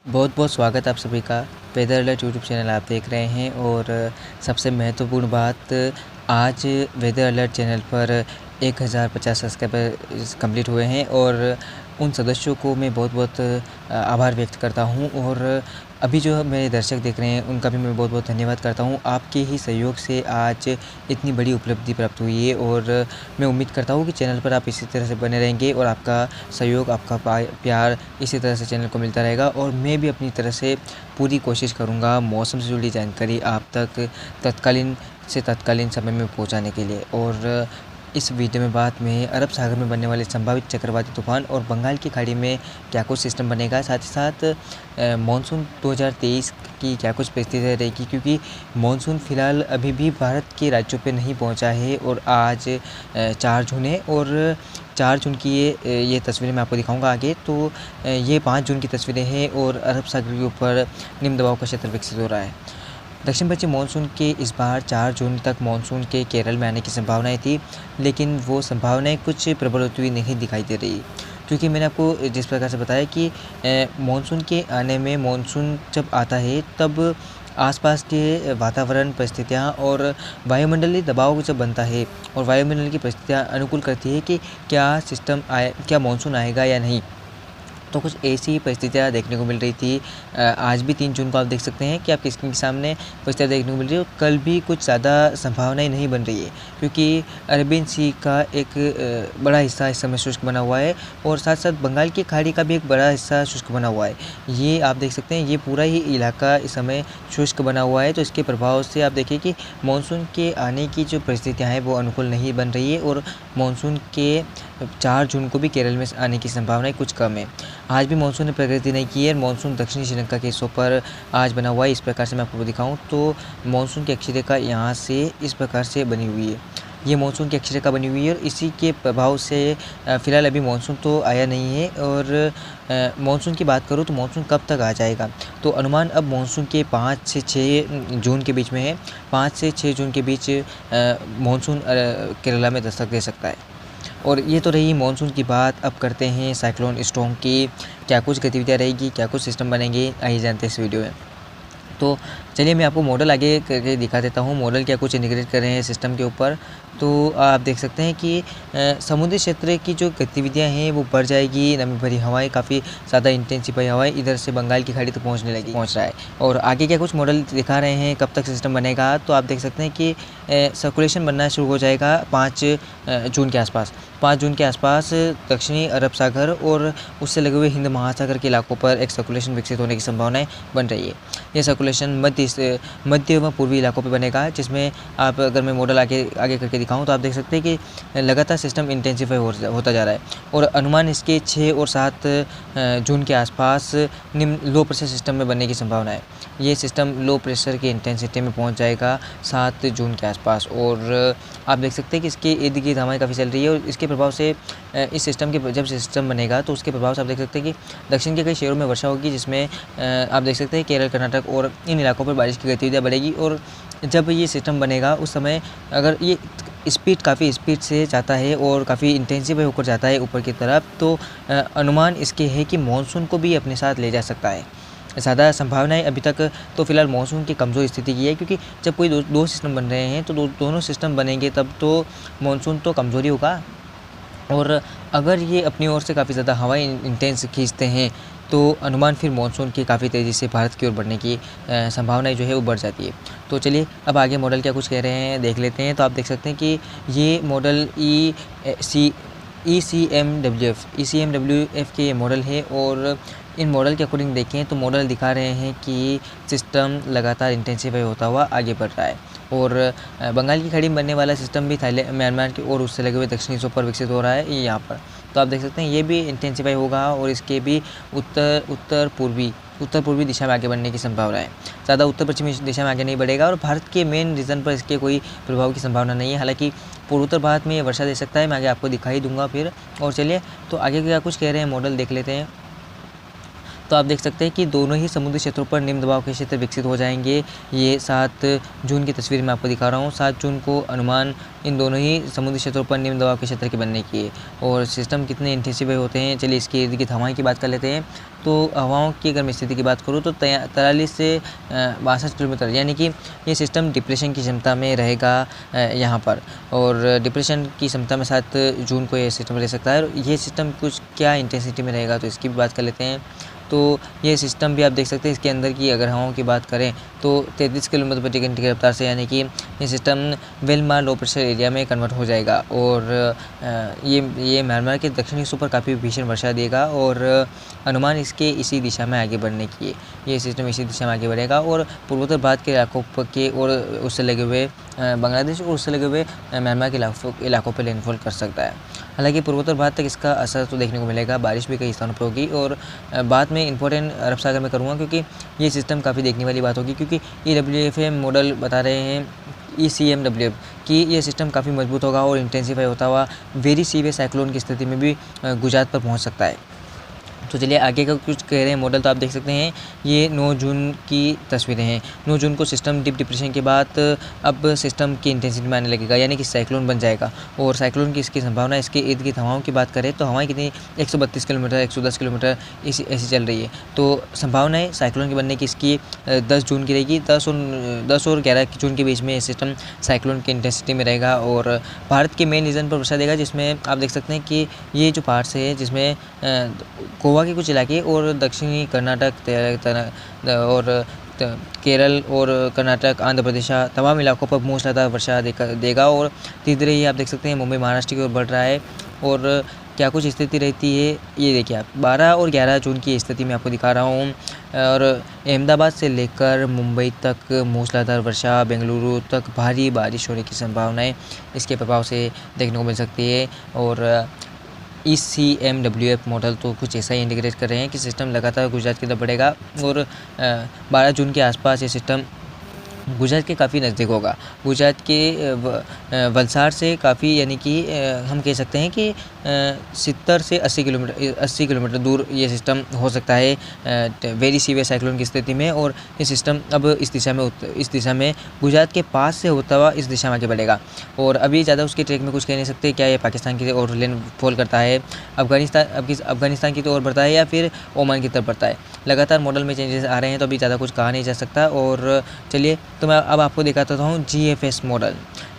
बहुत बहुत स्वागत आप सभी का। वेदर अलर्ट यूट्यूब चैनल आप देख रहे हैं और सबसे महत्वपूर्ण बात, आज वेदर अलर्ट चैनल पर 1050 सब्सक्राइबर कंप्लीट हुए हैं और उन सदस्यों को मैं बहुत बहुत आभार व्यक्त करता हूं। और अभी जो मेरे दर्शक देख रहे हैं उनका भी मैं बहुत बहुत धन्यवाद करता हूं। आपके ही सहयोग से आज इतनी बड़ी उपलब्धि प्राप्त हुई है और मैं उम्मीद करता हूं कि चैनल पर आप इसी तरह से बने रहेंगे और आपका सहयोग, आपका प्यार इसी तरह से चैनल को मिलता रहेगा। और मैं भी अपनी तरह से पूरी कोशिश करूंगा मौसम से जुड़ी जानकारी आप तक तत्कालीन समय में पहुंचाने के लिए। और इस वीडियो में बात में अरब सागर में बनने वाले संभावित चक्रवाती तूफान और बंगाल की खाड़ी में क्या कुछ सिस्टम बनेगा, साथ ही साथ मानसून 2023 की क्या कुछ परिस्थितियाँ रहेगी, क्योंकि मानसून फ़िलहाल अभी भी भारत के राज्यों पे नहीं पहुंचा है। और आज 4 जून है और 4 जून की ये तस्वीरें मैं आपको दिखाऊंगा आगे। तो ये 5 जून की तस्वीरें हैं और अरब सागर के ऊपर निम्न दबाव का क्षेत्र विकसित हो रहा है। दक्षिण पश्चिम मानसून के इस बार 4 जून तक मानसून के केरल में आने की संभावनाएं थी, लेकिन वो संभावनाएं कुछ प्रबल होती हुई नहीं दिखाई दे रही, क्योंकि मैंने आपको जिस प्रकार से बताया कि मानसून के आने में, मानसून जब आता है तब आसपास के वातावरण परिस्थितियाँ और वायुमंडलीय दबाव जब बनता है और वायुमंडल की परिस्थितियाँ अनुकूल करती है कि क्या मानसून आएगा या नहीं। तो कुछ ऐसी परिस्थितियाँ देखने को मिल रही थी। आज भी 3 जून को आप देख सकते हैं कि आपकी स्क्रीन के सामने परिस्थितियाँ देखने को मिल रही है। और कल भी कुछ ज़्यादा संभावनाएं नहीं बन रही है, क्योंकि अरेबियन सी का एक बड़ा हिस्सा इस समय शुष्क बना हुआ है और साथ साथ बंगाल की खाड़ी का भी एक बड़ा हिस्सा शुष्क बना हुआ है। ये आप देख सकते हैं, ये पूरा ही इलाका इस समय शुष्क बना हुआ है। तो इसके प्रभाव से आप देखिए कि मानसून के आने की जो परिस्थितियाँ हैं वो अनुकूल नहीं बन रही है और मानसून के 4 जून को भी केरल में आने की संभावनाएं कुछ कम है। आज भी मानसून ने प्रगति नहीं की है। मानसून दक्षिणी श्रीलंका के हिस्सों पर आज बना हुआ है। इस प्रकार से मैं आपको दिखाऊं तो मानसून की अक्षरेखा यहाँ से इस प्रकार से बनी हुई है। ये मानसून की अक्षरेखा बनी हुई है और इसी के प्रभाव से फ़िलहाल अभी मानसून तो आया नहीं है। और मानसून की बात करूँ तो मानसून कब तक आ जाएगा, तो अनुमान अब मानसून के 5 से 6 जून के बीच में है। 5 से 6 जून के बीच मानसून केरला में दस्तक दे सकता है। और ये तो रही मानसून की बात। अब करते हैं साइक्लोन स्टॉर्म की क्या कुछ गतिविधियाँ रहेगी, क्या कुछ सिस्टम बनेंगे, आइए जानते हैं इस वीडियो में। तो चलिए मैं आपको मॉडल आगे करके दिखा देता हूँ, मॉडल क्या कुछ इंटीग्रेट कर रहे हैं सिस्टम के ऊपर। तो आप देख सकते हैं कि समुद्री क्षेत्र की जो गतिविधियाँ हैं वो बढ़ जाएगी। नमी भरी हवाएं, काफ़ी ज़्यादा इंटेंसिफाई हवाएं इधर से बंगाल की खाड़ी तक पहुँच रहा है। और आगे क्या कुछ मॉडल दिखा रहे हैं, कब तक सिस्टम बनेगा, तो आप देख सकते हैं कि सर्कुलेशन बनना शुरू हो जाएगा 5 जून के आसपास। 5 जून के आसपास दक्षिणी अरब सागर और उससे लगे हुए हिंद महासागर के इलाकों पर एक सर्कुलेशन विकसित होने की संभावनाएं बन रही है। ये सर्कुलेशन मध्य व पूर्वी इलाकों पे बनेगा, जिसमें आप अगर मैं मॉडल आगे करके दिखाऊं तो आप देख सकते हैं कि लगातार सिस्टम इंटेंसिफाई होता जा रहा है। और अनुमान इसके 6 और 7 जून के आसपास निम्न लो प्रेशर सिस्टम में बनने की संभावना है। ये सिस्टम लो प्रेशर की इंटेंसिटी में पहुंच जाएगा 7 जून के आसपास। और आप देख सकते हैं कि इसके इर्द गिर्द हवाएं काफ़ी चल रही है और इसके प्रभाव से इस सिस्टम के जब सिस्टम बनेगा तो उसके प्रभाव से आप देख सकते हैं कि दक्षिण के कई शहरों में वर्षा होगी, जिसमें आप देख सकते हैं केरल, कर्नाटक और इन इलाकों पर बारिश की गतिविधियाँ बढ़ेगी। और जब ये सिस्टम बनेगा उस समय अगर ये काफ़ी स्पीड से जाता है और काफ़ी इंटेंसिव होकर जाता है ऊपर की तरफ, तो अनुमान इसके है कि मानसून को भी अपने साथ ले जा सकता है। ज़्यादा संभावनाएं अभी तक तो फिलहाल मानसून की कमज़ोर स्थिति की है, क्योंकि जब कोई दो सिस्टम बन रहे हैं तो दोनों सिस्टम बनेंगे तब तो मानसून तो कमज़ोरी होगा। और अगर ये अपनी ओर से काफ़ी ज़्यादा हवाएं इंटेंस खींचते हैं तो अनुमान फिर मानसून की काफ़ी तेज़ी से भारत की ओर बढ़ने की संभावनाएं जो है वो बढ़ जाती है। तो चलिए अब आगे मॉडल क्या कुछ कह रहे हैं देख लेते हैं। तो आप देख सकते हैं कि ये मॉडल ECMWF के ये मॉडल है। और इन मॉडल के अकॉर्डिंग देखें तो मॉडल दिखा रहे हैं कि सिस्टम लगातार इंटेंसिफाई होता हुआ आगे बढ़ रहा है। और बंगाल की खाड़ी में बनने वाला सिस्टम भी थाईलैंड, म्यांमार के और उससे लगे हुए दक्षिणी हिस्सों पर विकसित हो रहा है। ये यहाँ पर तो आप देख सकते हैं ये भी इंटेंसिफाई होगा और इसके भी उत्तर पूर्वी दिशा में आगे बढ़ने की संभावना है। ज़्यादा उत्तर पश्चिमी दिशा में आगे नहीं बढ़ेगा और भारत के मेन रीजन पर इसके कोई प्रभाव की संभावना नहीं है। हालांकि पूर्वोत्तर भारत में ये वर्षा दे सकता है, मैं आगे आपको दिखाई दूंगा फिर। और चलिए तो आगे क्या कुछ कह रहे हैं मॉडल देख लेते हैं। तो तो आप देख सकते हैं कि दोनों ही समुद्री क्षेत्रों पर निम्न दबाव के क्षेत्र विकसित हो जाएंगे। ये 7 जून की तस्वीर मैं आपको दिखा रहा हूँ। 7 जून को अनुमान इन दोनों ही समुद्री क्षेत्रों पर निम्न दबाव के क्षेत्र के बनने की है। और सिस्टम कितने इंटेंसिफाई होते हैं, चलिए इसके इर्द गिर्द हवाएं की बात कर लेते हैं। तो हवाओं की अगर मैं स्थिति की बात करूँ तो 43 से 62 किलोमीटर, यानी कि ये सिस्टम डिप्रेशन की क्षमता में रहेगा यहाँ पर। और डिप्रेशन की क्षमता में 7 जून को ये सिस्टम रह सकता है। और ये सिस्टम कुछ क्या इंटेंसिटी में रहेगा, तो इसकी भी बात कर लेते हैं। तो ये सिस्टम भी आप देख सकते हैं, इसके अंदर की अगर हवाओं की बात करें तो 33 किलोमीटर प्रति घंटे की रफ्तार से, यानी कि ये सिस्टम वेलमार लो प्रेशर एरिया में कन्वर्ट हो जाएगा। और ये म्यांमार के दक्षिणी हिस्सों पर काफ़ी भीषण वर्षा देगा। और अनुमान इसके इसी दिशा में आगे बढ़ने की है। ये सिस्टम इसी दिशा में आगे बढ़ेगा और पूर्वोत्तर भारत के इलाकों के और उससे लगे हुए बांग्लादेश और उससे लगे हुए म्यांमार के इलाकों पर लैंडफॉल कर सकता है। हालांकि पूर्वोत्तर भारत तक इसका असर तो देखने को मिलेगा, बारिश भी कई स्थानों पर होगी। और बाद में इंपॉर्टेंट अरब सागर में करूँगा, क्योंकि ये सिस्टम काफ़ी देखने वाली बात होगी, क्योंकि EWF मॉडल बता रहे हैं ECMWF कि ये सिस्टम काफ़ी मजबूत होगा और इंटेंसिफाई होता हुआ वेरी सीवियर साइक्लोन की स्थिति में भी गुजरात पर पहुँच सकता है। तो चलिए आगे का कुछ कह रहे हैं मॉडल, तो आप देख सकते हैं ये 9 जून की तस्वीरें हैं। 9 जून को सिस्टम डीप डिप्रेशन के बाद अब सिस्टम की इंटेंसिटी में आने लगेगा, यानी कि साइक्लोन बन जाएगा। और साइक्लोन की इसकी संभावना, इसके इर्द गिर्द हवाओं की बात करें तो हवाएं कितनी 132 किलोमीटर 110 किलोमीटर ऐसी चल रही है। तो संभावना है साइक्लोन के बनने की इसकी 10 जून की रहेगी। 10 और 11 जून के बीच में ये सिस्टम साइक्लोन की इंटेंसिटी में रहेगा और भारत के मेन रीजन पर वर्षा देगा, जिसमें आप देख सकते हैं कि ये जो पार्ट्स है, जिसमें गोवा के कुछ इलाके और दक्षिणी कर्नाटक और केरल और कर्नाटक, आंध्र प्रदेश, तमाम इलाकों पर मूसलाधार वर्षा देगा। और धीरे धीरे ये आप देख सकते हैं मुंबई महाराष्ट्र की ओर बढ़ रहा है। और क्या कुछ स्थिति रहती है ये देखिए आप, 12 और 11 जून की स्थिति मैं आपको दिखा रहा हूँ। और अहमदाबाद से लेकर मुंबई तक मूसलाधार वर्षा, बेंगलुरु तक भारी बारिश होने की संभावनाएं इसके प्रभाव से देखने को मिल सकती है। और ECMWF मॉडल तो कुछ ऐसा ही इंडिकेट कर रहे हैं कि सिस्टम लगातार गुजरात की तरफ बढ़ेगा। और 12 जून के आसपास ये सिस्टम गुजरात के काफ़ी नज़दीक होगा। गुजरात के वलसाड़ से काफ़ी, यानी कि हम कह सकते हैं कि 70 से 80 किलोमीटर दूर ये सिस्टम हो सकता है वेरी सीवियर साइक्लोन की स्थिति में। और ये सिस्टम अब इस दिशा में गुजरात के पास से होता हुआ इस दिशा में आगे बढ़ेगा। और अभी ज़्यादा उसके ट्रैक में कुछ कह नहीं सकते, क्या ये पाकिस्तान की ओर लैंडफॉल करता है, अफगानिस्तान की तो ओर बढ़ता है या फिर ओमान की तरफ बढ़ता है। लगातार मॉडल में चेंजेस आ रहे हैं, तो अभी ज़्यादा कुछ कहा नहीं जा सकता। और चलिए तो मैं अब आपको दिखाता हूँ GFS मॉडल।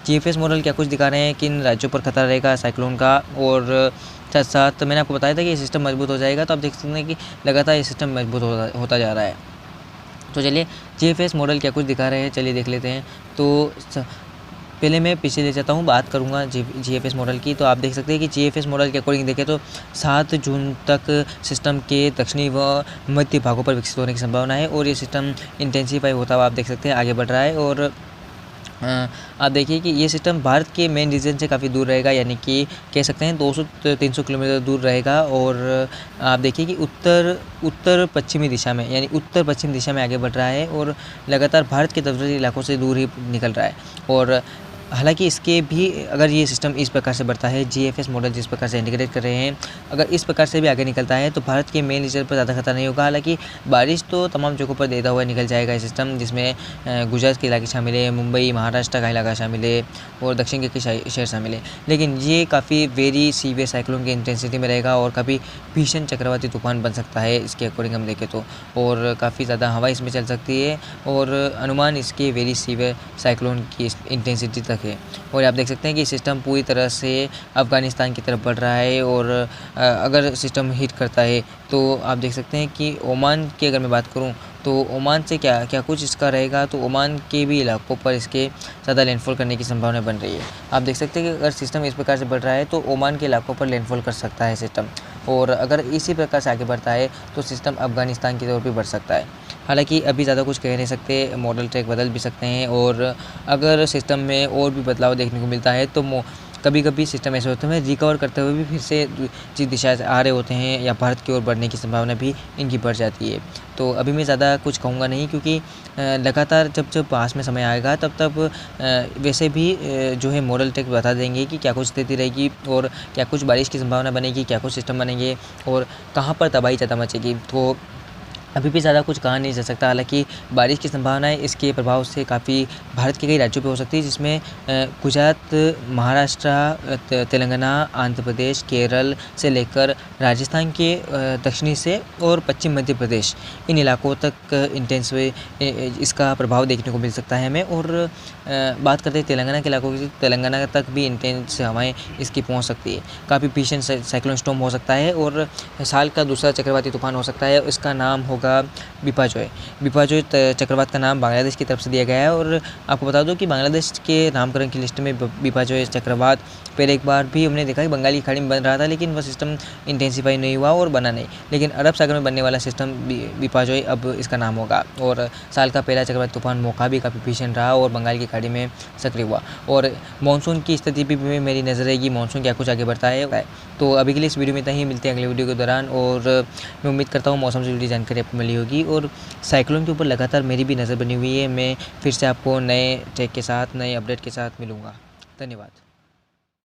GFS मॉडल क्या कुछ दिखा रहे हैं, किन राज्यों पर खतरा रहेगा साइक्लोन का। और साथ साथ मैंने आपको बताया था कि ये सिस्टम मजबूत हो जाएगा, तो आप देख सकते हैं कि लगातार ये सिस्टम मजबूत होता जा रहा है। तो चलिए GFS मॉडल क्या कुछ दिखा रहे हैं, चलिए देख लेते हैं। तो पहले मैं पीछे ले जाता हूँ, बात करूँगा GFS मॉडल की। तो आप देख सकते हैं कि GFS मॉडल के अकॉर्डिंग देखें तो 7 जून तक सिस्टम के दक्षिणी व मध्य भागों पर विकसित होने की संभावना है। और ये सिस्टम इंटेंसिफाई होता हुआ आप देख सकते हैं आगे बढ़ रहा है। और आप देखिए कि ये सिस्टम भारत के मेन रीजन से काफ़ी दूर रहेगा, यानी कि कह सकते हैं 200-300 किलोमीटर दूर रहेगा। और आप देखिए कि उत्तर पश्चिमी दिशा में, यानी उत्तर पश्चिम दिशा में आगे बढ़ रहा है और लगातार भारत के तटीय इलाकों से दूर ही निकल रहा है। और हालांकि इसके भी, अगर ये सिस्टम इस प्रकार से बढ़ता है, GFS मॉडल जिस प्रकार से इंडिकेट कर रहे हैं, अगर इस प्रकार से भी आगे निकलता है तो भारत के मेन रीजन पर ज़्यादा खतरा नहीं होगा। हालांकि बारिश तो तमाम जगहों पर देता हुआ निकल जाएगा ये सिस्टम, जिसमें गुजरात के इलाके शामिल है, मुंबई महाराष्ट्र का इलाका शामिल है और दक्षिण के शहर शामिल है। लेकिन ये काफ़ी वेरी सीवियर साइक्लोन की इंटेंसिटी में रहेगा और काफ़ी भीषण चक्रवाती तूफान बन सकता है इसके अकॉर्डिंग हम देखें तो। और काफ़ी ज़्यादा हवा इसमें चल सकती है और अनुमान इसके वेरी सीवियर साइक्लोन की इंटेंसिटी तक है। और आप देख सकते हैं कि सिस्टम पूरी तरह से अफ़गानिस्तान की तरफ बढ़ रहा है। और अगर सिस्टम हिट करता है तो आप देख सकते हैं कि ओमान की अगर मैं बात करूं तो ओमान से क्या कुछ इसका रहेगा, तो ओमान के भी इलाकों पर इसके ज़्यादा लैंडफॉल करने की संभावना बन रही है। आप देख सकते हैं कि अगर सिस्टम इस प्रकार से बढ़ रहा है तो ओमान के इलाकों पर लैंडफॉल कर सकता है सिस्टम। और अगर इसी प्रकार से आगे बढ़ता है तो सिस्टम अफ़गानिस्तान की ओर भी बढ़ सकता है। हालांकि अभी ज़्यादा कुछ कह नहीं सकते, मॉडल ट्रैक बदल भी सकते हैं। और अगर सिस्टम में और भी बदलाव देखने को मिलता है तो कभी कभी सिस्टम ऐसे होते हैं रिकवर करते हुए भी फिर से जिस दिशा से आ रहे होते हैं या भारत की ओर बढ़ने की संभावना भी इनकी बढ़ जाती है। तो अभी मैं ज़्यादा कुछ कहूँगा नहीं, क्योंकि लगातार जब पास में समय आएगा तब वैसे भी जो है मॉडल ट्रैक बता देंगे कि क्या कुछ स्थिति रहेगी और क्या कुछ बारिश की संभावना बनेगी, क्या कुछ सिस्टम बनेंगे और कहाँ पर तबाही ज़्यादा मचेगी। तो अभी भी ज़्यादा कुछ कहा नहीं जा सकता। हालांकि बारिश की संभावनाएं इसके प्रभाव से काफ़ी भारत के कई राज्यों पे हो सकती है, जिसमें गुजरात, महाराष्ट्र, तेलंगाना, आंध्र प्रदेश, केरल से लेकर राजस्थान के दक्षिणी से और पश्चिम मध्य प्रदेश, इन इलाकों तक इंटेंस इसका प्रभाव देखने को मिल सकता है हमें। और बात करते हैं तेलंगाना के इलाकों की, तेलंगाना तक भी इंटेंस हवाएं इसकी पहुंच सकती है। काफ़ी भीषण साइक्लोन स्टॉर्म हो सकता है और साल का दूसरा चक्रवाती तूफान हो सकता है। इसका नाम होगा बिपाजॉय। बिपाजॉय चक्रवात का नाम बांग्लादेश की तरफ से दिया गया है। और आपको बता दूं कि बांग्लादेश के नामकरण की लिस्ट में बिपाजॉय चक्रवात पहले एक बार भी हमने देखा कि बंगाल की खाड़ी में बन रहा था, लेकिन वह सिस्टम इंटेंसिफाई नहीं हुआ और बना नहीं। लेकिन अरब सागर में बनने वाला सिस्टम बिपाजॉय अब इसका नाम होगा। और साल का पहला चक्रवाती तूफान मोका भी काफ़ी भीषण रहा और बंगाल की खाड़ी में सक्रिय हुआ। और मानसून की स्थिति भी मेरी नज़र रहेगी, मानसून क्या कुछ आगे बढ़ता है। तो अभी के लिए इस वीडियो में इतना ही, मिलते हैं अगले वीडियो के दौरान। और मैं उम्मीद करता हूँ मौसम से जुड़ी जानकारी आपको मिली होगी। और साइक्लोन के ऊपर लगातार मेरी भी नज़र बनी हुई है। मैं फिर से आपको नए टेक के साथ, नए अपडेट के साथ मिलूँगा। धन्यवाद।